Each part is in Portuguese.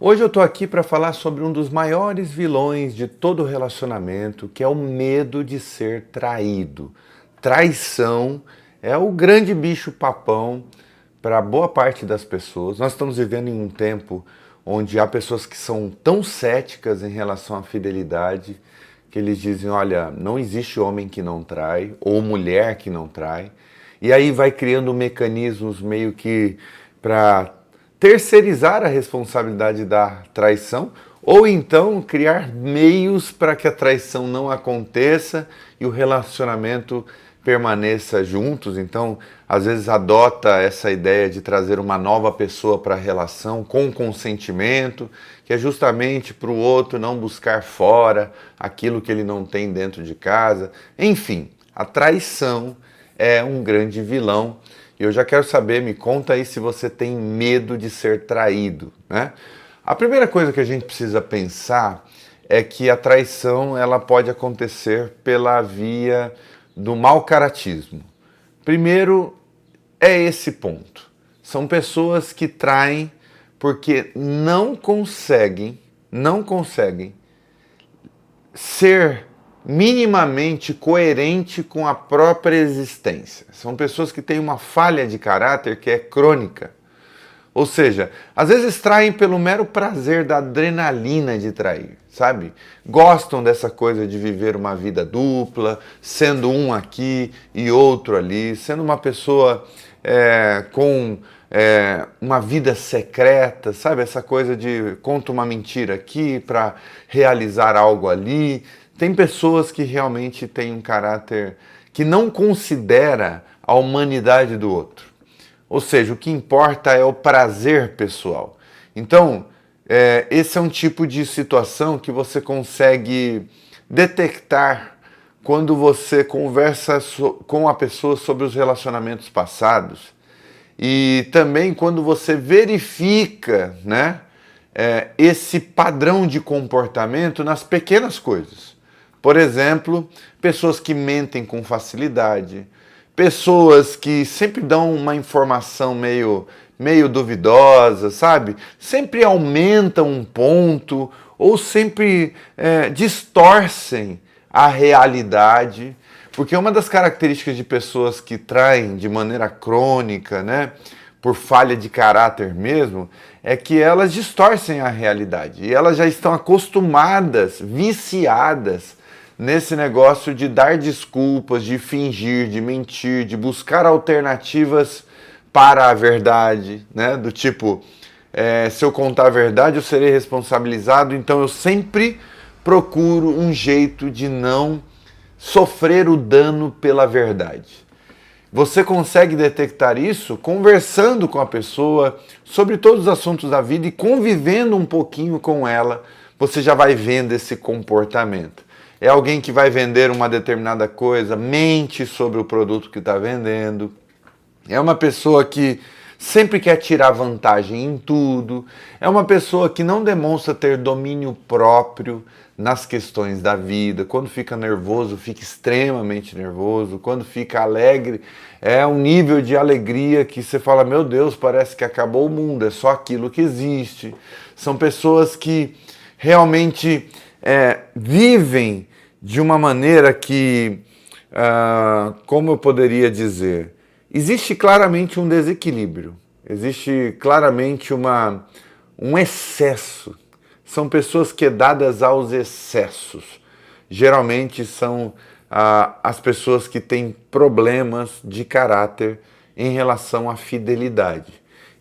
Hoje eu tô aqui para falar sobre um dos maiores vilões de todo relacionamento, que é o medo de ser traído. Traição é o grande bicho papão para boa parte das pessoas. Nós estamos vivendo em um tempo onde há pessoas que são tão céticas em relação à fidelidade que eles dizem, olha, não existe homem que não trai ou mulher que não trai. E aí vai criando mecanismos meio que para terceirizar a responsabilidade da traição, ou então criar meios para que a traição não aconteça e o relacionamento permaneça juntos. Então, às vezes adota essa ideia de trazer uma nova pessoa para a relação com consentimento, que é justamente para o outro não buscar fora aquilo que ele não tem dentro de casa. Enfim, a traição é um grande vilão. E eu já quero saber, me conta aí se você tem medo de ser traído, né? A primeira coisa que a gente precisa pensar é que a traição ela pode acontecer pela via do mau caratismo. Primeiro é esse ponto. São pessoas que traem porque não conseguem ser minimamente coerente com a própria existência. São pessoas que têm uma falha de caráter que é crônica. Ou seja, às vezes traem pelo mero prazer da adrenalina de trair, sabe? Gostam dessa coisa de viver uma vida dupla, sendo um aqui e outro ali, sendo uma pessoa com uma vida secreta, sabe? Essa coisa de conta uma mentira aqui para realizar algo ali. Tem pessoas que realmente têm um caráter que não considera a humanidade do outro. Ou seja, o que importa é o prazer pessoal. Então, esse é um tipo de situação que você consegue detectar quando você conversa com a pessoa sobre os relacionamentos passados e também quando você verifica, né, esse padrão de comportamento nas pequenas coisas. Por exemplo, pessoas que mentem com facilidade, pessoas que sempre dão uma informação meio duvidosa, sabe? Sempre aumentam um ponto ou sempre distorcem a realidade. Porque uma das características de pessoas que traem de maneira crônica, né, por falha de caráter mesmo, é que elas distorcem a realidade. E elas já estão acostumadas, viciadas, nesse negócio de dar desculpas, de fingir, de mentir, de buscar alternativas para a verdade, né? Do tipo, se eu contar a verdade eu serei responsabilizado, então eu sempre procuro um jeito de não sofrer o dano pela verdade. Você consegue detectar isso conversando com a pessoa sobre todos os assuntos da vida e convivendo um pouquinho com ela, você já vai vendo esse comportamento. É alguém que vai vender uma determinada coisa, mente sobre o produto que está vendendo. É uma pessoa que sempre quer tirar vantagem em tudo. É uma pessoa que não demonstra ter domínio próprio nas questões da vida. Quando fica nervoso, fica extremamente nervoso. Quando fica alegre, é um nível de alegria que você fala, meu Deus, parece que acabou o mundo, é só aquilo que existe. São pessoas que realmente vivem de uma maneira que, como eu poderia dizer, existe claramente um desequilíbrio, existe claramente um excesso. São pessoas quedadas aos excessos. Geralmente são as pessoas que têm problemas de caráter em relação à fidelidade.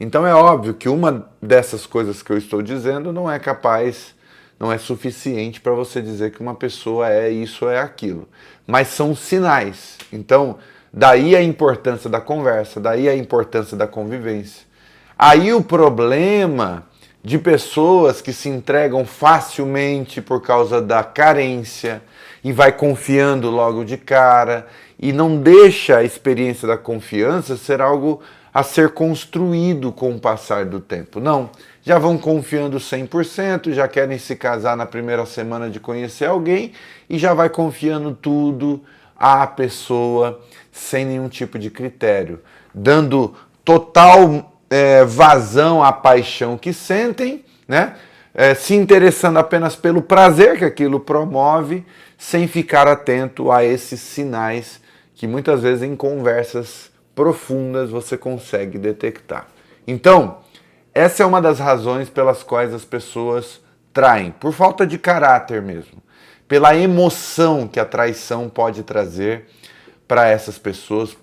Então é óbvio que uma dessas coisas que eu estou dizendo não é suficiente para você dizer que uma pessoa é isso ou é aquilo. Mas são sinais. Então, daí a importância da conversa, daí a importância da convivência. Aí o problema de pessoas que se entregam facilmente por causa da carência e vai confiando logo de cara e não deixa a experiência da confiança ser algo a ser construído com o passar do tempo. Não, já vão confiando 100%, já querem se casar na primeira semana de conhecer alguém e já vai confiando tudo à pessoa sem nenhum tipo de critério, dando total vazão à paixão que sentem né? Se interessando apenas pelo prazer que aquilo promove, sem ficar atento a esses sinais que muitas vezes em conversas profundas você consegue detectar. Então, essa é uma das razões pelas quais as pessoas traem, por falta de caráter mesmo, pela emoção que a traição pode trazer para essas pessoas,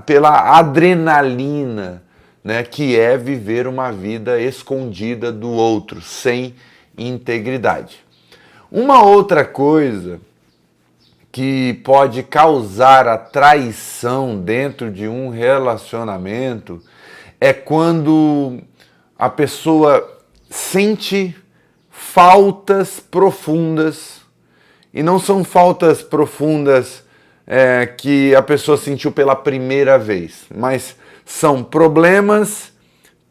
pela adrenalina, né, que é viver uma vida escondida do outro, sem integridade. Uma outra coisa que pode causar a traição dentro de um relacionamento é quando a pessoa sente faltas profundas, e não são faltas profundas que a pessoa sentiu pela primeira vez, mas são problemas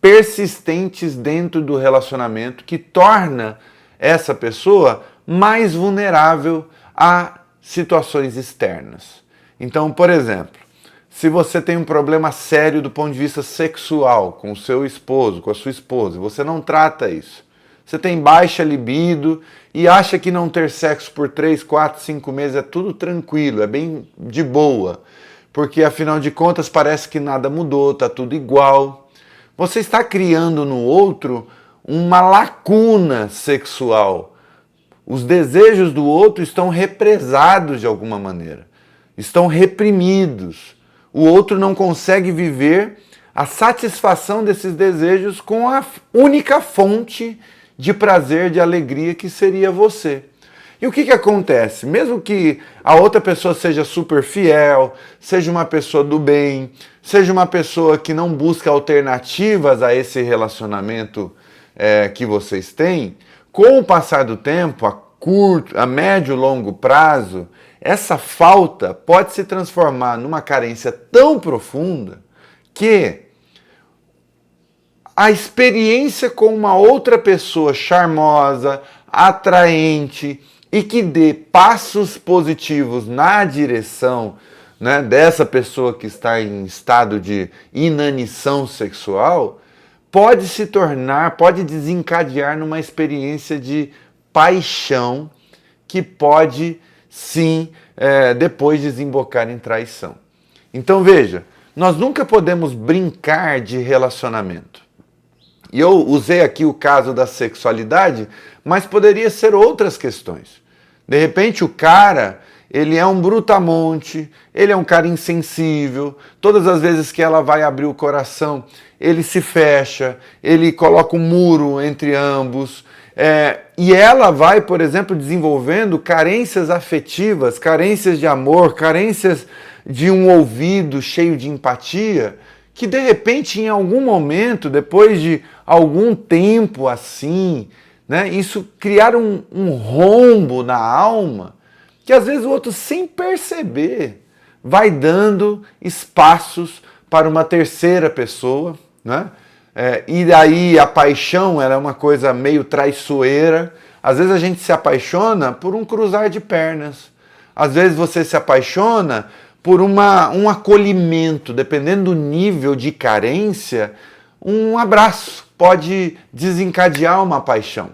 persistentes dentro do relacionamento que torna essa pessoa mais vulnerável a situações externas. Então, por exemplo, se você tem um problema sério do ponto de vista sexual com o seu esposo, com a sua esposa, você não trata isso. Você tem baixa libido e acha que não ter sexo por 3, 4, 5 meses é tudo tranquilo, é bem de boa. Porque afinal de contas parece que nada mudou, está tudo igual. Você está criando no outro uma lacuna sexual. Os desejos do outro estão represados de alguma maneira, estão reprimidos. O outro não consegue viver a satisfação desses desejos com a única fonte de prazer, de alegria que seria você. E o que acontece? Mesmo que a outra pessoa seja super fiel, seja uma pessoa do bem, seja uma pessoa que não busca alternativas a esse relacionamento que vocês têm, com o passar do tempo, a curto, a médio e longo prazo, essa falta pode se transformar numa carência tão profunda que a experiência com uma outra pessoa charmosa, atraente e que dê passos positivos na direção, né, dessa pessoa que está em estado de inanição sexual, pode se tornar, pode desencadear numa experiência de paixão que pode, sim, depois desembocar em traição. Então veja, nós nunca podemos brincar de relacionamento. E eu usei aqui o caso da sexualidade, mas poderia ser outras questões. De repente o cara, ele é um brutamonte, ele é um cara insensível, todas as vezes que ela vai abrir o coração, ele se fecha, ele coloca um muro entre ambos, e ela vai, por exemplo, desenvolvendo carências afetivas, carências de amor, carências de um ouvido cheio de empatia, que de repente em algum momento, depois de algum tempo assim, né, isso criar um rombo na alma, que às vezes o outro, sem perceber, vai dando espaços para uma terceira pessoa, né? E daí a paixão ela é uma coisa meio traiçoeira. Às vezes a gente se apaixona por um cruzar de pernas. Às vezes você se apaixona por um acolhimento, dependendo do nível de carência, um abraço pode desencadear uma paixão.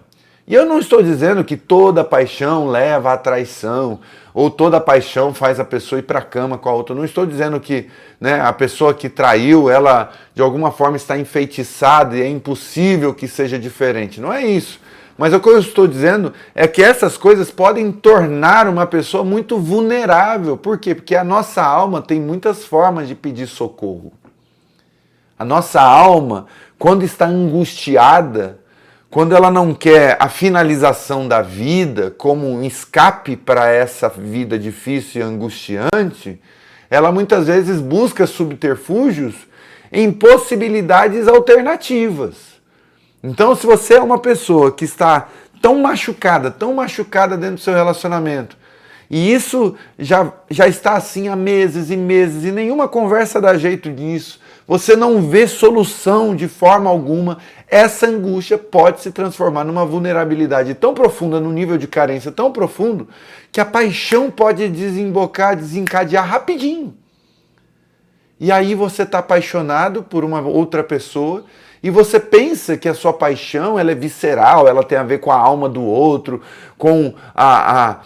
E eu não estou dizendo que toda paixão leva à traição, ou toda paixão faz a pessoa ir para a cama com a outra. Eu não estou dizendo que, né, a pessoa que traiu, ela de alguma forma está enfeitiçada e é impossível que seja diferente. Não é isso. Mas o que eu estou dizendo é que essas coisas podem tornar uma pessoa muito vulnerável. Por quê? Porque a nossa alma tem muitas formas de pedir socorro. A nossa alma, quando está angustiada, quando ela não quer a finalização da vida como um escape para essa vida difícil e angustiante, ela muitas vezes busca subterfúgios em possibilidades alternativas. Então, se você é uma pessoa que está tão machucada dentro do seu relacionamento, e isso já está assim há meses e meses, e nenhuma conversa dá jeito nisso, você não vê solução de forma alguma, essa angústia pode se transformar numa vulnerabilidade tão profunda, num nível de carência tão profundo, que a paixão pode desencadear rapidinho. E aí você está apaixonado por uma outra pessoa, E você pensa que a sua paixão ela é visceral, ela tem a ver com a alma do outro, com a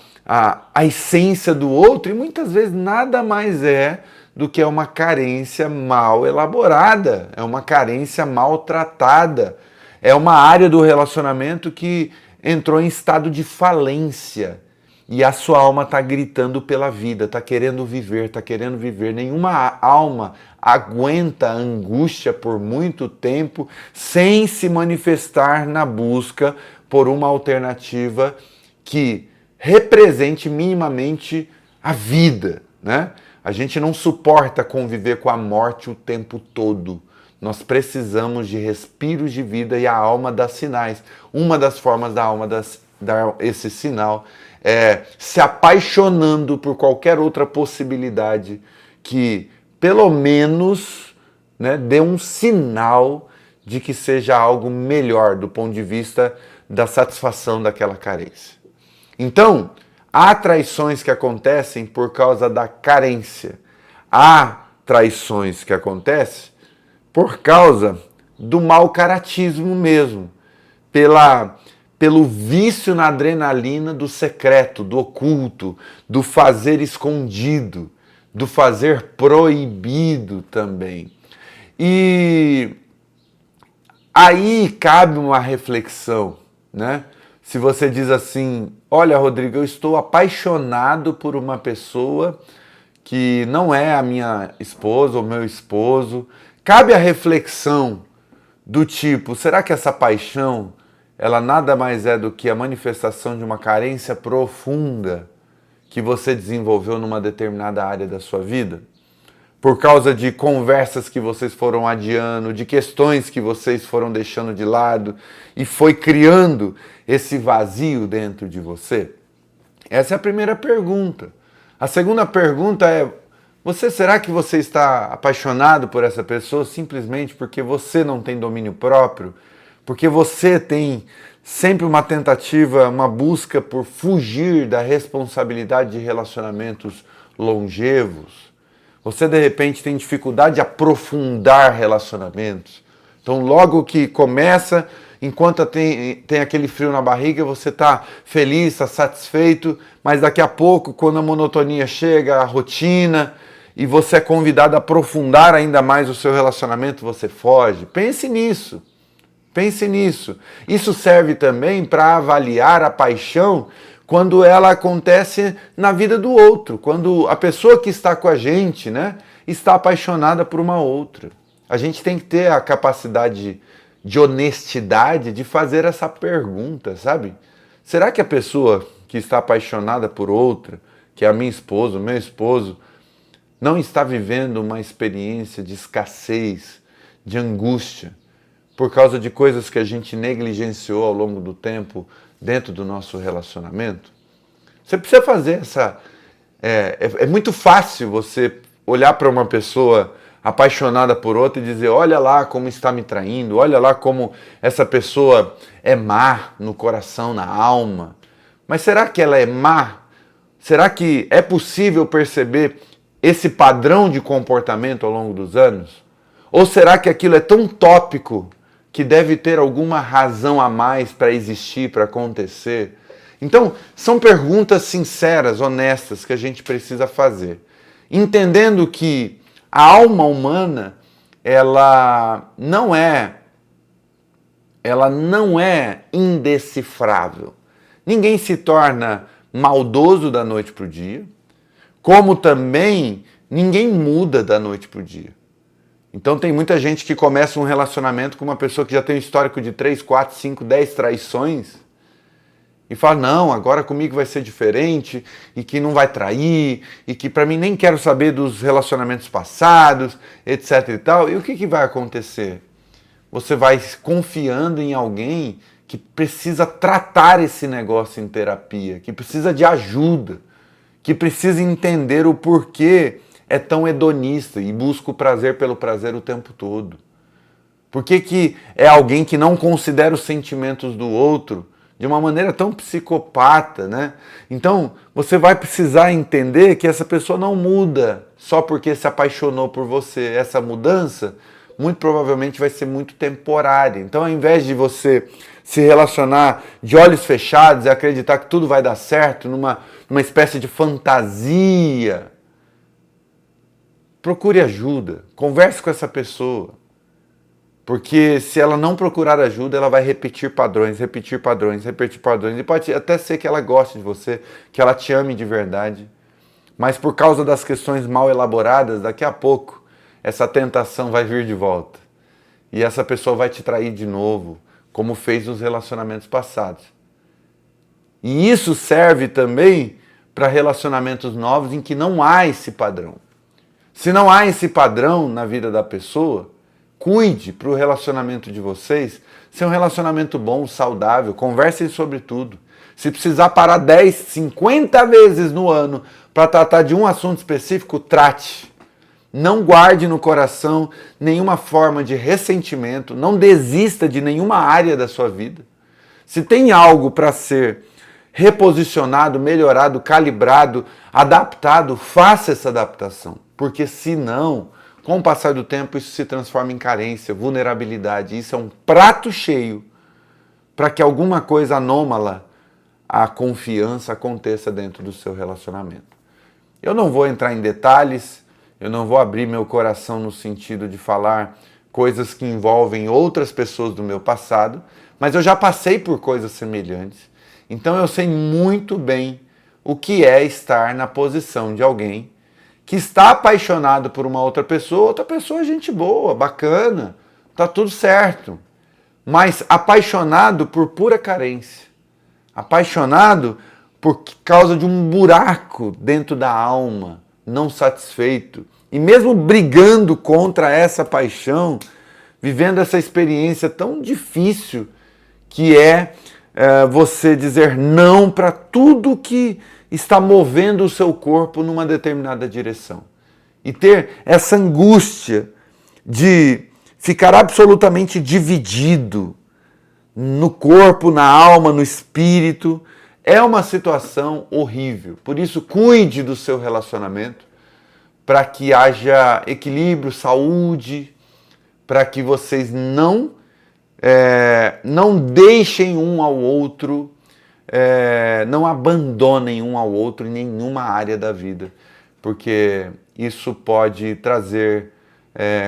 essência do outro, e muitas vezes nada mais é do que uma carência mal elaborada, é uma carência maltratada, é uma área do relacionamento que entrou em estado de falência. E a sua alma está gritando pela vida, está querendo viver, está querendo viver. Nenhuma alma aguenta a angústia por muito tempo sem se manifestar na busca por uma alternativa que represente minimamente a vida, né? A gente não suporta conviver com a morte o tempo todo. Nós precisamos de respiros de vida e a alma dá sinais. Uma das formas da alma dar esse sinal é se apaixonando por qualquer outra possibilidade que, pelo menos, né, dê um sinal de que seja algo melhor do ponto de vista da satisfação daquela carência. Então, há traições que acontecem por causa da carência. Há traições que acontecem por causa do mau caratismo mesmo, pelo vício na adrenalina do secreto, do oculto, do fazer escondido, do fazer proibido também. E aí cabe uma reflexão, né? Se você diz assim, olha, Rodrigo, eu estou apaixonado por uma pessoa que não é a minha esposa ou meu esposo, cabe a reflexão do tipo, será que essa paixão, ela nada mais é do que a manifestação de uma carência profunda que você desenvolveu numa determinada área da sua vida? Por causa de conversas que vocês foram adiando, de questões que vocês foram deixando de lado e foi criando esse vazio dentro de você? Essa é a primeira pergunta. A segunda pergunta é, será que você está apaixonado por essa pessoa simplesmente porque você não tem domínio próprio? Porque você tem sempre uma tentativa, uma busca por fugir da responsabilidade de relacionamentos longevos? Você, de repente, tem dificuldade de aprofundar relacionamentos. Então, logo que começa, enquanto tem aquele frio na barriga, você está feliz, está satisfeito, mas daqui a pouco, quando a monotonia chega, a rotina, e você é convidado a aprofundar ainda mais o seu relacionamento, você foge. Pense nisso. Pense nisso. Isso serve também para avaliar a paixão quando ela acontece na vida do outro, quando a pessoa que está com a gente, né, está apaixonada por uma outra. A gente tem que ter a capacidade de honestidade de fazer essa pergunta, sabe? Será que a pessoa que está apaixonada por outra, que é a minha esposa, o meu esposo, não está vivendo uma experiência de escassez, de angústia, por causa de coisas que a gente negligenciou ao longo do tempo dentro do nosso relacionamento? Você precisa fazer essa... É muito fácil você olhar para uma pessoa apaixonada por outra e dizer, olha lá como está me traindo, olha lá como essa pessoa é má no coração, na alma. Mas será que ela é má? Será que é possível perceber esse padrão de comportamento ao longo dos anos? Ou será que aquilo é tão tópico que deve ter alguma razão a mais para existir, para acontecer? Então, são perguntas sinceras, honestas, que a gente precisa fazer. Entendendo que a alma humana, ela não é indecifrável. Ninguém se torna maldoso da noite para o dia, como também ninguém muda da noite para o dia. Então tem muita gente que começa um relacionamento com uma pessoa que já tem um histórico de 3, 4, 5, 10 traições e fala, não, agora comigo vai ser diferente e que não vai trair e que para mim nem quero saber dos relacionamentos passados, etc e tal. E o que vai acontecer? Você vai confiando em alguém que precisa tratar esse negócio em terapia, que precisa de ajuda, que precisa entender o porquê é tão hedonista e busca o prazer pelo prazer o tempo todo. Por que é alguém que não considera os sentimentos do outro de uma maneira tão psicopata, né? Então, você vai precisar entender que essa pessoa não muda só porque se apaixonou por você. Essa mudança muito provavelmente vai ser muito temporária. Então, ao invés de você se relacionar de olhos fechados e acreditar que tudo vai dar certo, numa espécie de fantasia, procure ajuda, converse com essa pessoa. Porque se ela não procurar ajuda, ela vai repetir padrões, repetir padrões, repetir padrões. E pode até ser que ela goste de você, que ela te ame de verdade. Mas por causa das questões mal elaboradas, daqui a pouco, essa tentação vai vir de volta. E essa pessoa vai te trair de novo, como fez nos relacionamentos passados. E isso serve também para relacionamentos novos em que não há esse padrão. Se não há esse padrão na vida da pessoa, cuide para o relacionamento de vocês ser um relacionamento bom, saudável, conversem sobre tudo. Se precisar parar 10, 50 vezes no ano para tratar de um assunto específico, trate. Não guarde no coração nenhuma forma de ressentimento, não desista de nenhuma área da sua vida. Se tem algo para ser reposicionado, melhorado, calibrado, adaptado, faça essa adaptação. Porque senão, com o passar do tempo, isso se transforma em carência, vulnerabilidade. Isso é um prato cheio para que alguma coisa anômala, a confiança, aconteça dentro do seu relacionamento. Eu não vou entrar em detalhes, eu não vou abrir meu coração no sentido de falar coisas que envolvem outras pessoas do meu passado, mas eu já passei por coisas semelhantes. Então eu sei muito bem o que é estar na posição de alguém que está apaixonado por uma outra pessoa é gente boa, bacana, tá tudo certo. Mas apaixonado por pura carência. Apaixonado por causa de um buraco dentro da alma, não satisfeito. E mesmo brigando contra essa paixão, vivendo essa experiência tão difícil que é você dizer não para tudo que está movendo o seu corpo numa determinada direção. E ter essa angústia de ficar absolutamente dividido no corpo, na alma, no espírito, é uma situação horrível. Por isso, cuide do seu relacionamento para que haja equilíbrio, saúde, para que vocês não deixem um ao outro, não abandonem um ao outro em nenhuma área da vida, porque isso pode trazer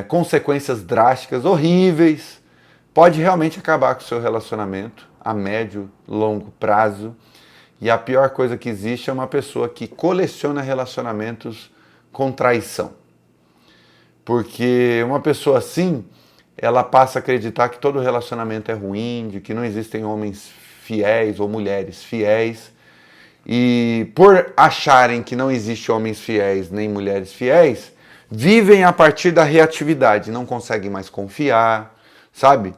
consequências drásticas, horríveis, pode realmente acabar com o seu relacionamento a médio, longo prazo. E a pior coisa que existe é uma pessoa que coleciona relacionamentos com traição. Porque uma pessoa assim, ela passa a acreditar que todo relacionamento é ruim, de que não existem homens fiéis ou mulheres fiéis. E por acharem que não existe homens fiéis nem mulheres fiéis, vivem a partir da reatividade, não conseguem mais confiar, sabe?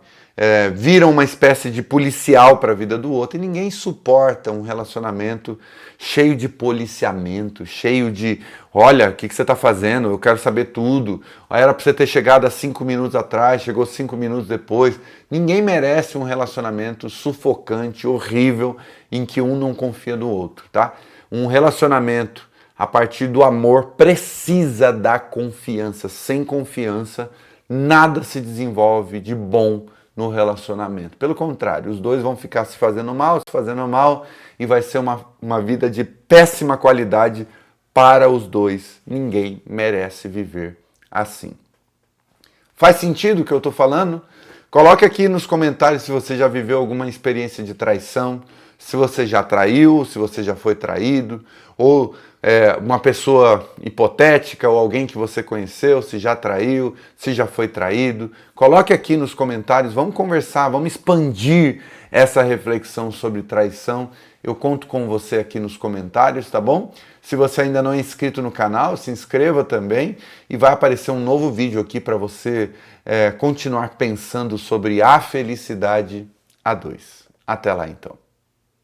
Viram uma espécie de policial para a vida do outro e ninguém suporta um relacionamento cheio de policiamento, cheio de, olha, o que você está fazendo? Eu quero saber tudo. Era para você ter chegado há 5 minutos atrás, chegou 5 minutos depois. Ninguém merece um relacionamento sufocante, horrível, em que um não confia no outro, tá? Um relacionamento a partir do amor precisa da confiança. Sem confiança, nada se desenvolve de bom no relacionamento. Pelo contrário, os dois vão ficar se fazendo mal e vai ser uma vida de péssima qualidade para os dois. Ninguém merece viver assim. Faz sentido o que eu estou falando? Coloque aqui nos comentários se você já viveu alguma experiência de traição, se você já traiu, se você já foi traído, ou uma pessoa hipotética ou alguém que você conheceu, se já traiu, se já foi traído. Coloque aqui nos comentários, vamos conversar, vamos expandir essa reflexão sobre traição. Eu conto com você aqui nos comentários, tá bom? Se você ainda não é inscrito no canal, se inscreva também e vai aparecer um novo vídeo aqui para você continuar pensando sobre a felicidade a dois. Até lá então.